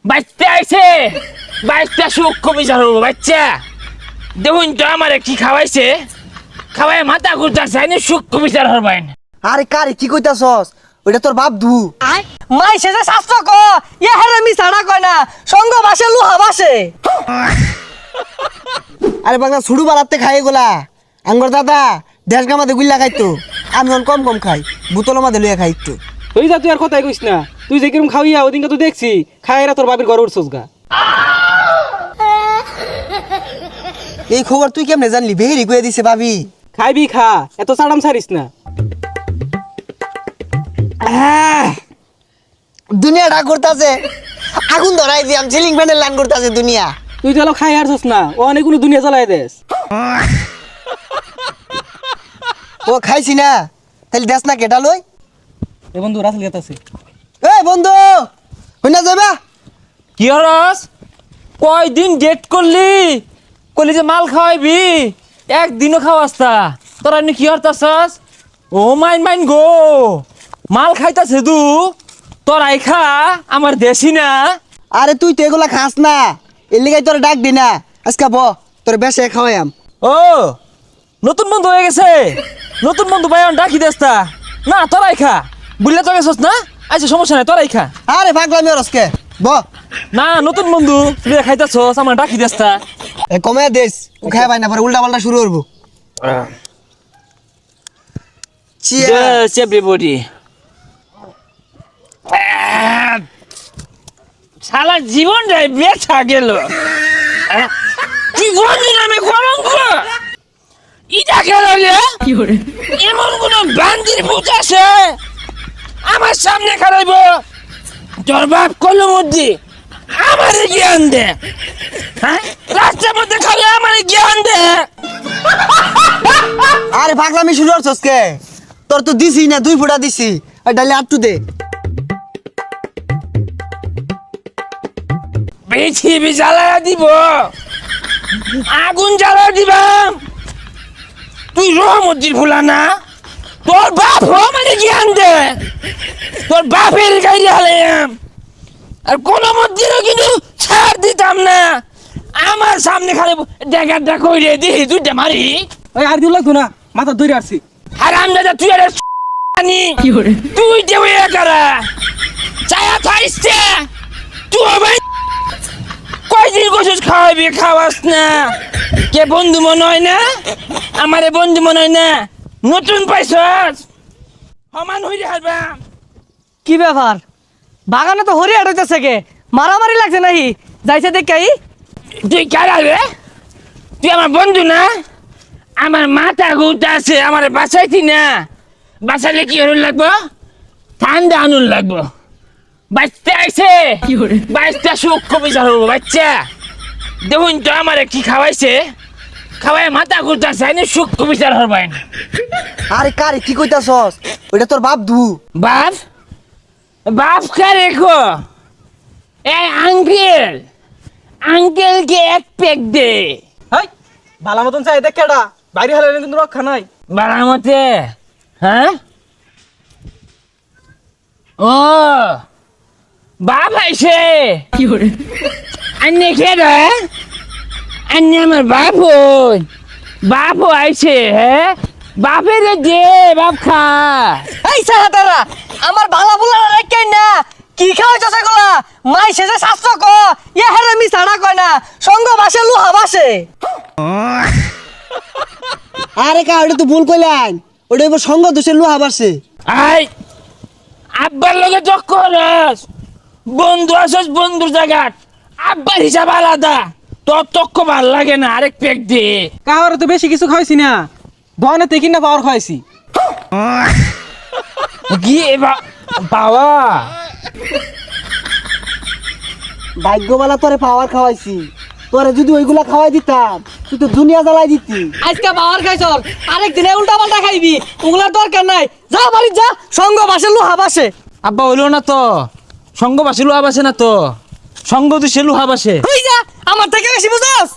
বাচ্চা আইছে, বাচ্চা সূক্ষ্ম বিচার হবো। বাচ্চা দেখুন তো আমারে কি খাওয়াইছে, খাওয়াই মাথা ঘুরতেছে, আইনে সূক্ষ্ম বিচার হবেন। আরে কারে কি কইতাছস? ওইটা তোর বাপ ধু। মাই সেজে শাস্ত্র ক ইয়া হেরে মি ছাড়া কয় না সঙ্গ বাসে লুহা বাসে। আরে বাংলা ছুড়ু বালাতে খাই গোলা আঙ্গর দাদা দেশ গামাতে গুল্লা খাইতো, আমি অন কম কম খাই, বোতল মাঝে লইয়া খাই একটু। তুই যা, তুই আর কথাই কইস না। তুই যে কিরম খাওয়াইয়া ওদিনকে তো দেখছি খাইরা তোর বাপের ঘরে উঠছস গা। এই খবর তুই কেমনে জানলি? বেহেরি কয়ে দিছে ভাবি। খাইবি খা, এত চাড়াম ছাড়িস না। দুনিয়া ডাক করতেছে, আগুন ধরাই দিয়াম, সিলিং ফ্যানের লাইন করতেছে দুনিয়া। তুই তো এলো খাই আরছস না, ও অনেকগুলো দুনিয়া জ্বালাই দেস। ও খাইছি না, তাহলে দেশ না কেটা লই। এ বন্ধু রাসেল গেতাছে। এ বন্ধু হইনা যাবা? কি হরস, কয়দিন ডেট করলি, করলি যে মাল খাওয়াইবি, একদিনও খাওয়াস্তা। তোরা এমনি কি হরতাছস? ও মাইন মাইন গো, মাল খাইতাছে দু, তোরাই খা, আমার দেশি না। আরে তুই তো এগুলা খাস না, এর লিগাই তোর ডাক দি না। আজকে ব তোর বেশে খাওয়াইম। ও নতুন বন্ধু হয়ে গেছে, নতুন বন্ধু ভাই ডাকি দেস্তা না, তোরাই খা। বুঝলে তো গেছস না, আচ্ছা সমস্যা নাই, তোরাই খা। আরে পাগলামি ওরসকে ব। না নতুন বন্ধু তুই খাইতাছস, আমার ডাকি দেস্তা। এ কমে দেশ ও খাই পাই না, পরে উল্টা পাল্টা শুরু করবো। Yes, everybody. সারা জীবনটাই বেচা গেল। কি গন্ধ নামে কলঙ্ক, ইটা গেল রে। এমন কোন বান্দির ভূত আছে আমার সামনে খারাইব? তোর বাপ কলম মধ্যে আমার জ্ঞান দে, হ্যাঁ রাস্তার মধ্যে খালি আমার জ্ঞান দে। আরে পাগলামি শুরু করছস কে? তোর তো দিছি না, 2 ফুটা দিছি, আর ডালে আটটু দে। পৃথিবী জ্বালায়া দিব, আগুন জ্বালা দিবাম। তুই রহমদ্দির ভুলা না, তোর বাপ মানে জ্ঞান দে, তোর বাপের গাড়ি হালাইয়াম। আর কোন মন্দিরও কিন্তু ছাড় দিতাম না, আমার সামনে খালি ডেকারটা কইরে দিহি দুইটা মারি। ওই আর দিও লাগতো না, মাথা ধরে আসছি। হারাম দাদা তুই আরে তুই দেবে একারা চায়া থাইছে তুই ভাই কয়দিন গোসুস খাওয়াবি, খাওয়াস না। কে বন্ধু মনে হয় না, আমারে বন্ধু মনে হয় না, নতুন পাইছস সমান হইরে হারবাম। কি ব্যাপার বাগানে তো হরিয়াট হইতেছে কে? মারামারি লাগছে নাহি? যাইছে দেখাই। তুই কারা রে? তুই আমার বন্ধু না? আমার মাথা ঘুরতে আছে, আমার বাঁচাইতি না। বাঁচাইলে কি হরুন লাগবো? ঠান্ডা আনুন লাগবো। বাচ্চা আইছে, বাচ্চা সূক্ষ্ম বিচার হবো। বাচ্চা দেখুন তো আমারে কি খাওয়াইছে, খাওয়াই মাথা ঘুরতে আছে, আইনে সূক্ষ্ম বিচার হবেন। আরে কারে কি কইতাছস? ওইটা তোর বাপ ধু। বাপ বাপ কারে গো? এই আঙ্কেল, আঙ্কেলকে এক পেক দে। হাই ভালো মতন চাই দেখ কেডা, বাইরে হলে কিন্তু রক্ষা নাই। বারামতে, হ্যাঁ? ও বাপ আইছে, আন্নে খেয়ে আন্নে আমার বাপ হই, বাপ আইছে। হ্যাঁ বাপের দে, বাপ খা। এই সারা তারা আমার বালা বুলা রাখাই না, কি খাওয়াইছস এগুলা? মাই সেজে শাস্ত্র ক ইয়া হেরে মি ছাড়া কয় না সঙ্গ বাসে লুহা বাসে। আরে কা ওটা তো ভুল কইলেন, ওটা এবার সঙ্গ দোষে লুহা বাসে। আই আব্বার লগে যোগ করস, বন্ধু আসস বন্ধুর জায়গা, আব্বার হিসাব আলাদা, তোর তক্ক ভাল লাগে না। আরেক পেক দে। কাহারে তো বেশি কিছু খাইছি না, দোকানে তেকিন না পাওয়ার খাইছি। গিয়ে বাবা ভাগ্যবালা তোরে পাওয়ার খাওয়াইছি, তোরে যদি ওইগুলা খাওয়াই দিতাম তুই তো দুনিয়া জ্বালাই দিতি। আজকে পাওয়ার খাইছর, আরেক দিনে উল্টা পাল্টা খাইবি, ওগুলার দরকার নাই। যা বাড়ি যা, সঙ্গ বাসে লুহা বাসে। আব্বা হইলো না তো, সঙ্গ বাসে লুহা বাসে না তো, সঙ্গ দিছে লুহা বাসে। হই যা, আমার থেকে বেশি বুঝছস।